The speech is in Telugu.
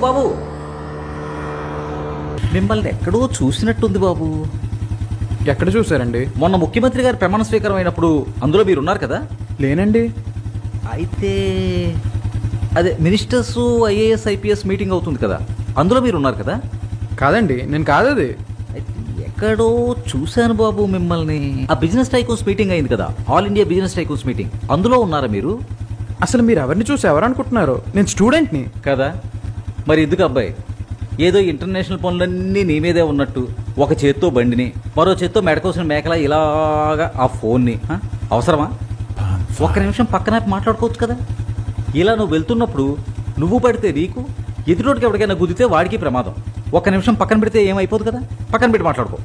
బాబు మిమ్మల్ని ఎక్కడో చూసినట్టుంది బాబు. ఎక్కడ చూసారండి? మొన్న ముఖ్యమంత్రి గారి ప్రమాణ స్వీకారం అయినప్పుడు అందులో మీరు ఉన్నారు కదా? లేనండి. అయితే అదే మినిస్టర్స్ ఐఏఎస్ ఐపీఎస్ మీటింగ్ అవుతుంది కదా, అందులో మీరు ఉన్నారు కదా? కాదండి, నేను కాదు అది. అయితే ఎక్కడో చూశాను బాబు మిమ్మల్ని. ఆ బిజినెస్ టైకూన్స్ మీటింగ్ అయింది కదా, all India business tycoons meeting, అందులో ఉన్నారా మీరు? అసలు మీరు ఎవరిని చూసి ఎవరు అనుకుంటున్నారు? నేను స్టూడెంట్ని కదా. మరి ఎందుకు అబ్బాయి ఏదో ఇంటర్నేషనల్ పనులన్నీ నీ మీదే ఉన్నట్టు ఒక చేత్తో బండిని మరో చేత్తో మెడకోసిన మేకలా ఇలాగా ఆ ఫోన్ని అవసరమా? ఒక్క నిమిషం పక్కన మాట్లాడుకోవచ్చు కదా. ఇలా నువ్వు వెళ్తున్నప్పుడు నువ్వు పడితే నీకు, ఎదుటోటికి ఎవరికైనా గుద్దితే వాడికి ప్రమాదం. ఒక్క నిమిషం పక్కన పెడితే ఏమైపోదు కదా. పక్కన పెట్టి మాట్లాడుకో.